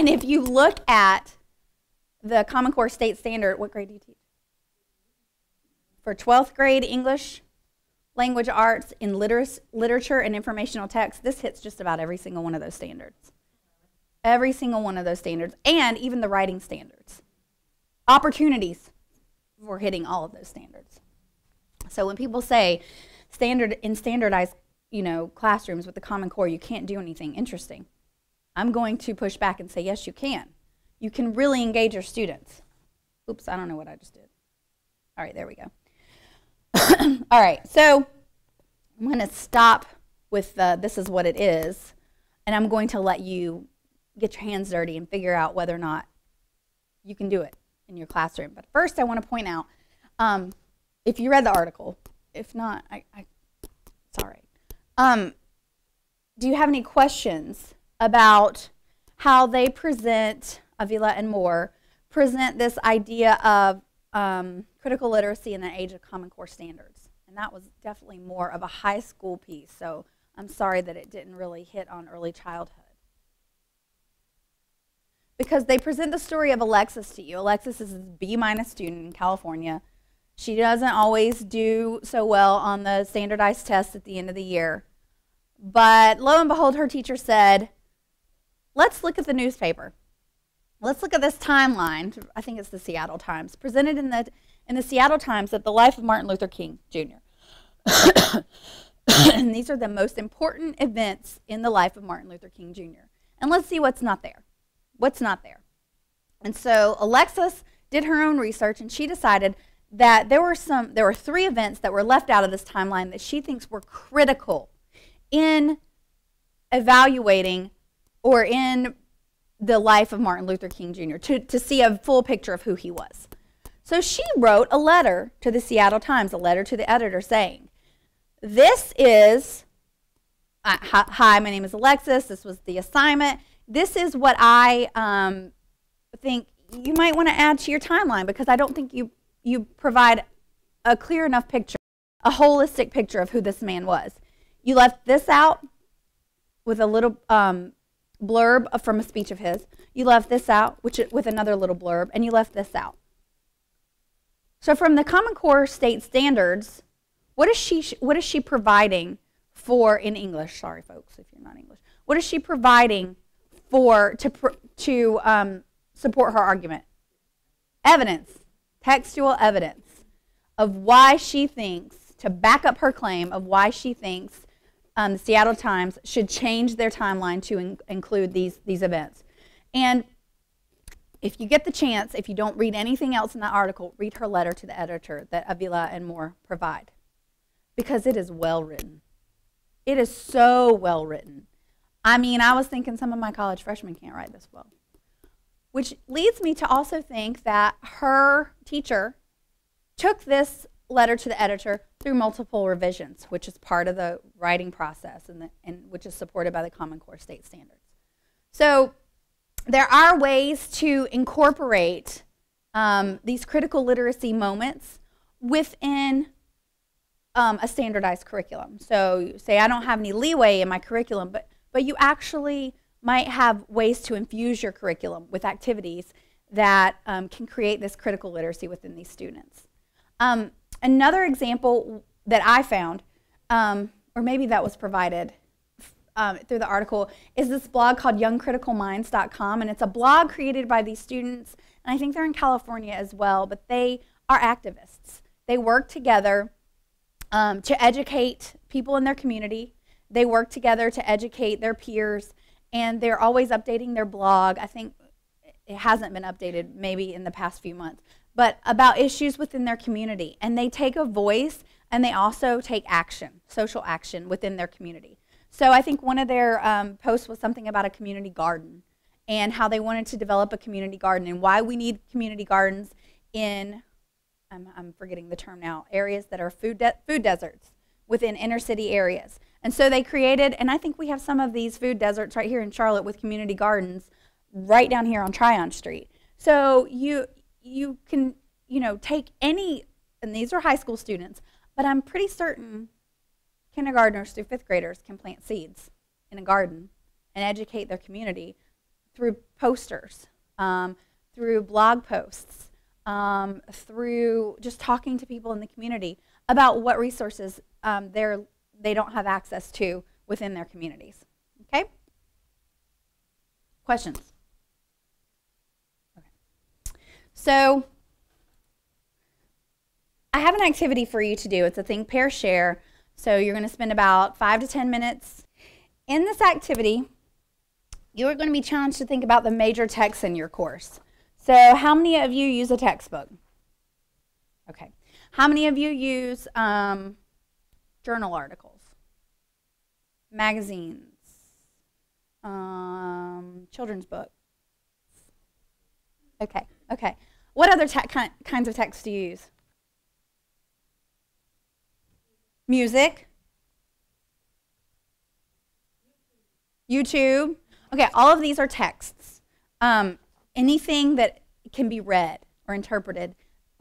And if you look at the Common Core State Standard, what grade do you teach? For 12th grade English, language arts, in literature and informational text, this hits just about every single one of those standards. Every single one of those standards, and even the writing standards. Opportunities for hitting all of those standards. So when people say in standardized, classrooms with the Common Core, you can't do anything interesting, I'm going to push back and say, yes, you can. You can really engage your students. Oops, I don't know what I just did. All right, there we go. All right, so I'm going to stop with this is what it is, and I'm going to let you get your hands dirty and figure out whether or not you can do it in your classroom. But first, I want to point out, if you read the article, if not, it's all right. Do you have any questions about how they present, Avila and Moore, present this idea of critical literacy in the age of Common Core standards? And that was definitely more of a high school piece, so I'm sorry that it didn't really hit on early childhood. Because they present the story of Alexis to you. Alexis is a B- student in California. She doesn't always do so well on the standardized tests at the end of the year. But lo and behold, her teacher said, let's look at the newspaper. Let's look at this timeline. I think it's the Seattle Times. Presented in the Seattle Times that the life of Martin Luther King, Jr. And these are the most important events in the life of Martin Luther King, Jr. And let's see what's not there. What's not there? And so Alexis did her own research, and she decided that there were 3 events that were left out of this timeline that she thinks were critical in evaluating or in the life of Martin Luther King Jr. to see a full picture of who he was. So she wrote a letter to the Seattle Times, a letter to the editor saying, this is, hi, my name is Alexis, this was the assignment. This is what I think you might want to add to your timeline, because I don't think you provide a clear enough picture, a holistic picture of who this man was. You left this out with a little blurb from a speech of his. You left this out with another little blurb, and you left this out. So from the Common Core State Standards, what is she providing for in English? Sorry, folks, if you're not English. What is she providing to support her argument? Evidence, textual evidence of why she thinks, to back up her claim of why she thinks the Seattle Times should change their timeline to include these events. And if you get the chance, if you don't read anything else in that article, read her letter to the editor that Avila and Moore provide, because it is well written. It is so well written. I mean, I was thinking some of my college freshmen can't write this well, which leads me to also think that her teacher took this letter to the editor through multiple revisions, which is part of the writing process and which is supported by the Common Core State Standards. So there are ways to incorporate these critical literacy moments within a standardized curriculum. So you say, I don't have any leeway in my curriculum, but you actually might have ways to infuse your curriculum with activities that can create this critical literacy within these students. Another example that I found, or maybe that was provided through the article, is this blog called youngcriticalminds.com, and it's a blog created by these students, and I think they're in California as well, but they are activists. They work together to educate people in their community. They work together to educate their peers, and they're always updating their blog. I think it hasn't been updated maybe in the past few months, but about issues within their community. And they take a voice, and they also take action, social action within their community. So I think one of their posts was something about a community garden and how they wanted to develop a community garden and why we need community gardens in, I'm forgetting the term now, areas that are food deserts within inner city areas. And so they created, and I think we have some of these food deserts right here in Charlotte with community gardens right down here on Tryon Street. So you can, take any, and these are high school students, but I'm pretty certain kindergartners through 5th graders can plant seeds in a garden and educate their community through posters, through blog posts, through just talking to people in the community about what resources they don't have access to within their communities. Okay? Questions? Okay. So I have an activity for you to do. It's a think, pair, share. So you're going to spend about 5 to 10 minutes. In this activity, you are going to be challenged to think about the major texts in your course. So how many of you use a textbook? Okay. How many of you use journal articles, magazines, children's books? Okay, okay. What other kinds of texts do you use? Music? YouTube? Okay, all of these are texts. Anything that can be read or interpreted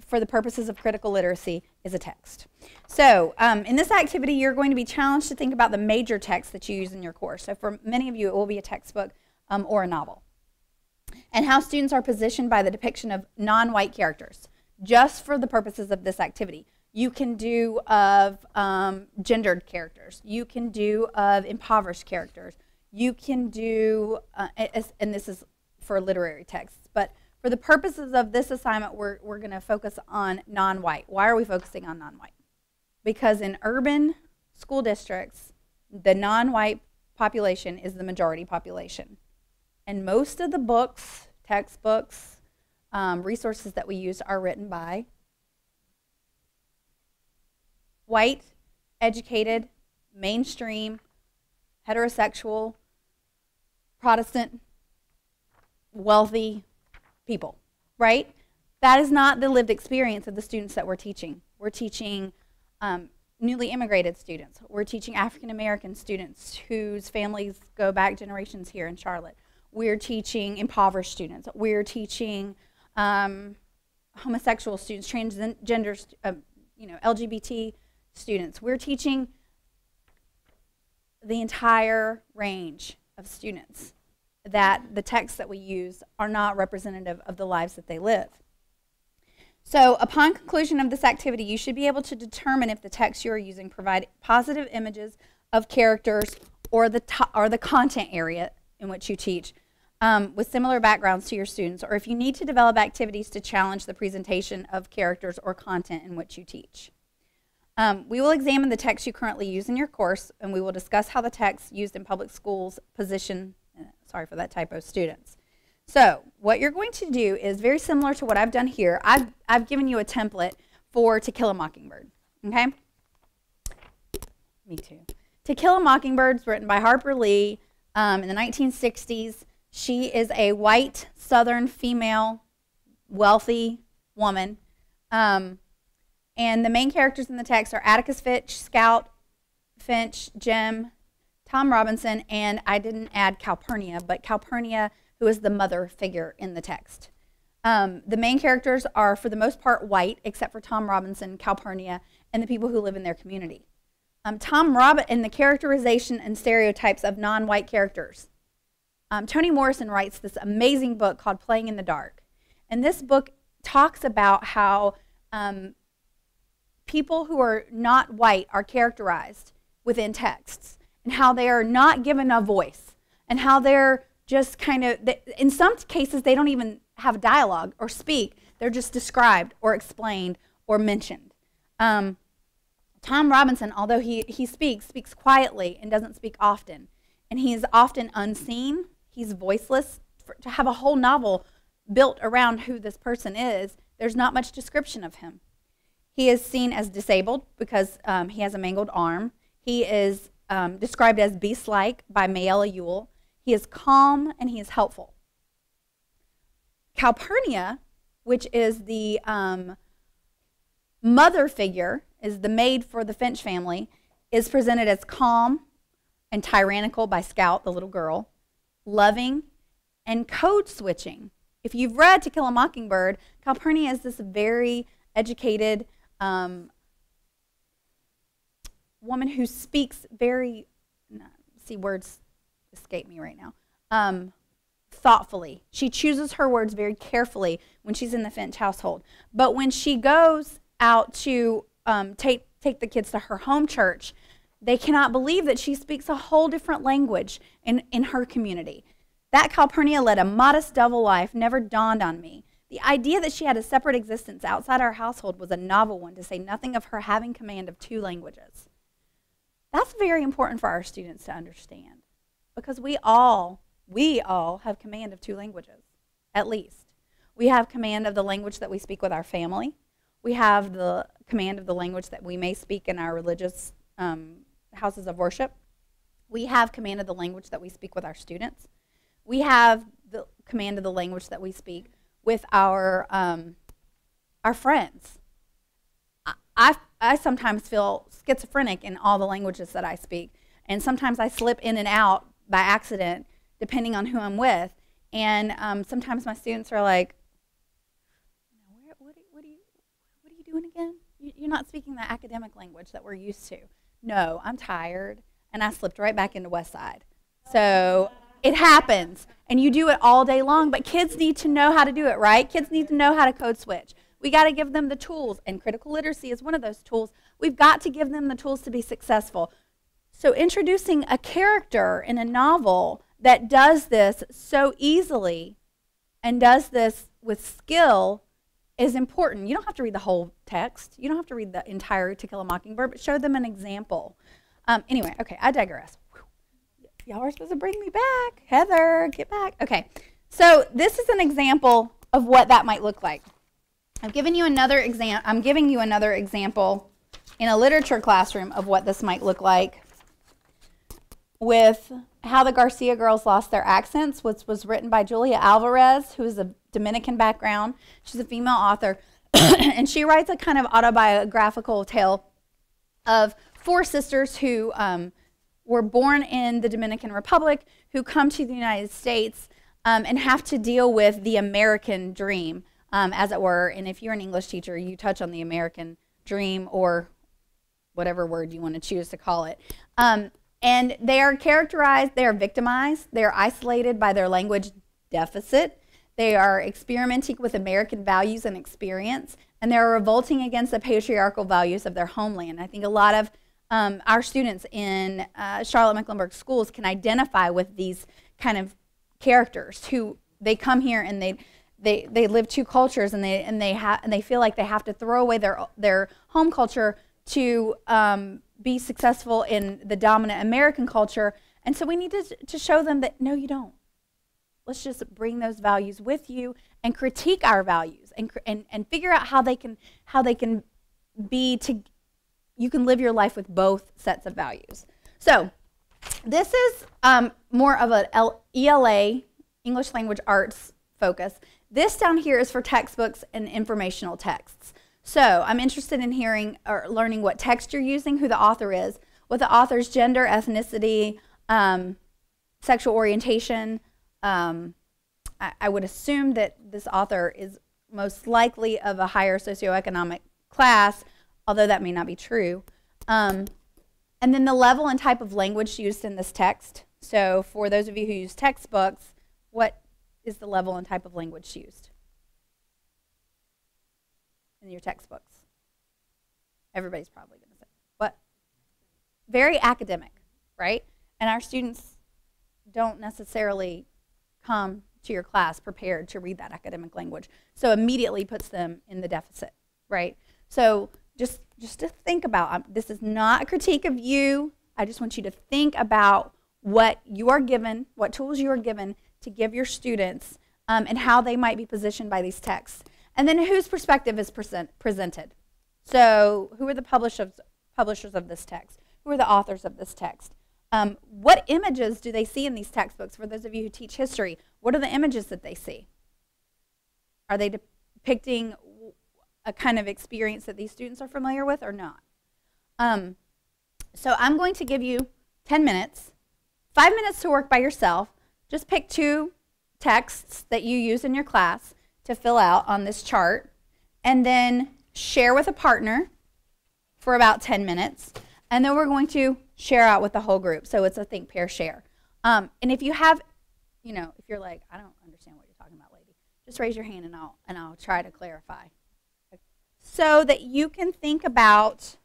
for the purposes of critical literacy is a text. So in this activity, you're going to be challenged to think about the major texts that you use in your course. So for many of you, it will be a textbook or a novel. And how students are positioned by the depiction of non-white characters, just for the purposes of this activity. You can do of gendered characters. You can do of impoverished characters. You can do, and this is for literary texts, but for the purposes of this assignment, we're going to focus on non-white. Why are we focusing on non-white? Because in urban school districts, the non-white population is the majority population. And most of the books, textbooks, resources that we use are written by white, educated, mainstream, heterosexual, Protestant, wealthy people, right? That is not the lived experience of the students that we're teaching. We're teaching newly immigrated students. We're teaching African American students whose families go back generations here in Charlotte. We're teaching impoverished students. We're teaching homosexual students, transgender, LGBT students. We're teaching the entire range of students, that the texts that we use are not representative of the lives that they live. So upon conclusion of this activity, you should be able to determine if the texts you are using provide positive images of characters or the content area in which you teach with similar backgrounds to your students, or if you need to develop activities to challenge the presentation of characters or content in which you teach. We will examine the text you currently use in your course, and we will discuss how the texts used in public schools position, sorry for that typo, students. So what you're going to do is very similar to what I've done here. I've given you a template for To Kill a Mockingbird, okay? Me too. To Kill a Mockingbird is written by Harper Lee in the 1960s. She is a white, Southern, female, wealthy woman. And the main characters in the text are Atticus Finch, Scout, Finch, Jem, Tom Robinson, and I didn't add Calpurnia, but Calpurnia, who is the mother figure in the text. The main characters are, for the most part, white, except for Tom Robinson, Calpurnia, and the people who live in their community. And the characterization and stereotypes of non-white characters. Toni Morrison writes this amazing book called Playing in the Dark. And this book talks about how people who are not white are characterized within texts, and how they are not given a voice, and how they're just kind of, in some cases, they don't even have dialogue or speak. They're just described or explained or mentioned. Tom Robinson, although he speaks quietly and doesn't speak often, and he is often unseen, he's voiceless. To have a whole novel built around who this person is, there's not much description of him. He is seen as disabled because he has a mangled arm. He is described as beast-like by Mayella Ewell. He is calm and he is helpful. Calpurnia, which is the mother figure, is the maid for the Finch family, is presented as calm and tyrannical by Scout, the little girl, loving, and code switching. If you've read To Kill a Mockingbird, Calpurnia is this very educated woman who speaks very, see, words escape me right now, thoughtfully. She chooses her words very carefully when she's in the Finch household. But when she goes out to take the kids to her home church, they cannot believe that she speaks a whole different language in her community. That Calpurnia led a modest double life never dawned on me. The idea that she had a separate existence outside our household was a novel one, to say nothing of her having command of 2 languages. That's very important for our students to understand, because we all have command of 2 languages, at least. We have command of the language that we speak with our family. We have the command of the language that we may speak in our religious houses of worship. We have command of the language that we speak with our students. We have the command of the language that we speak with our friends. I sometimes feel schizophrenic in all the languages that I speak, and sometimes I slip in and out by accident depending on who I'm with. And sometimes my students are like, what are you doing again? You're not speaking the academic language that we're used to. No, I'm tired, and I slipped right back into West Side. So it happens, and you do it all day long, but kids need to know how to do it, right? Kids need to know how to code switch. We got to give them the tools, and critical literacy is one of those tools. We've got to give them the tools to be successful. So introducing a character in a novel that does this so easily and does this with skill is important. You don't have to read the whole text. You don't have to read the entire To Kill a Mockingbird, but show them an example. Anyway, okay, I digress. Y'all are supposed to bring me back. Heather, get back. Okay, so this is an example of what that might look like. I'm giving you another example in a literature classroom of what this might look like with How the Garcia Girls Lost Their Accents, which was written by Julia Alvarez, who is a Dominican background. She's a female author, and she writes a kind of autobiographical tale of 4 sisters who were born in the Dominican Republic, who come to the United States and have to deal with the American dream, as it were. And if you're an English teacher, you touch on the American dream, or whatever word you want to choose to call it. And they are characterized, they are victimized, they are isolated by their language deficit, they are experimenting with American values and experience, and they're revolting against the patriarchal values of their homeland. I think a lot of our students in Charlotte Mecklenburg schools can identify with these kind of characters who they come here and they live 2 cultures, and they feel like they have to throw away their home culture to be successful in the dominant American culture. And so we need to show them that no, you don't. Let's just bring those values with you and critique our values and figure out how they can be to. You can live your life with both sets of values. So this is more of an ELA, English Language Arts focus. This down here is for textbooks and informational texts. So I'm interested in hearing or learning what text you're using, who the author is, what the author's gender, ethnicity, sexual orientation. I would assume that this author is most likely of a higher socioeconomic class, although that may not be true. And then the level and type of language used in this text. So for those of you who use textbooks, what is the level and type of language used in your textbooks? Everybody's probably going to say, what? Very academic, right? And our students don't necessarily come to your class prepared to read that academic language. So immediately puts them in the deficit, right? So just to think about, this is not a critique of you. I just want you to think about what you are given, what tools you are given to give your students, and how they might be positioned by these texts. And then whose perspective is presented. So who are the publishers of this text? Who are the authors of this text? What images do they see in these textbooks? For those of you who teach history, what are the images that they see? Are they depicting a kind of experience that these students are familiar with or not? So I'm going to give you 10 minutes, 5 minutes to work by yourself. Just pick 2 texts that you use in your class to fill out on this chart, and then share with a partner for about 10 minutes. And then we're going to share out with the whole group. So it's a think, pair, share. And if you have if you're like, I don't understand what you're talking about, lady, just raise your hand and I'll try to clarify. So that you can think about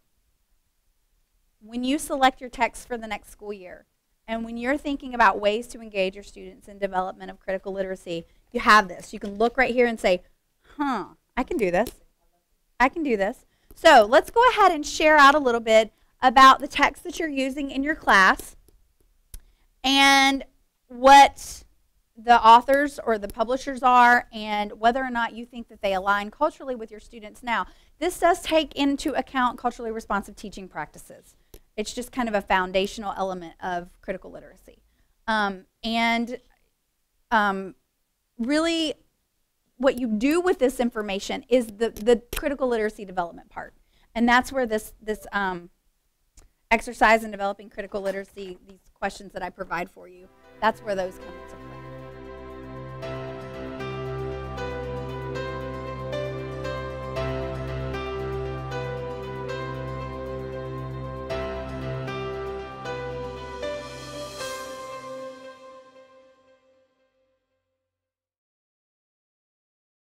when you select your text for the next school year, and when you're thinking about ways to engage your students in development of critical literacy, you have this. You can look right here and say, I can do this. I can do this. So let's go ahead and share out a little bit about the text that you're using in your class and what the authors or the publishers are and whether or not you think that they align culturally with your students. Now, this does take into account culturally responsive teaching practices. It's just kind of a foundational element of critical literacy. Really, what you do with this information is the critical literacy development part. And that's where this exercise in developing critical literacy, these questions that I provide for you, that's where those come into play.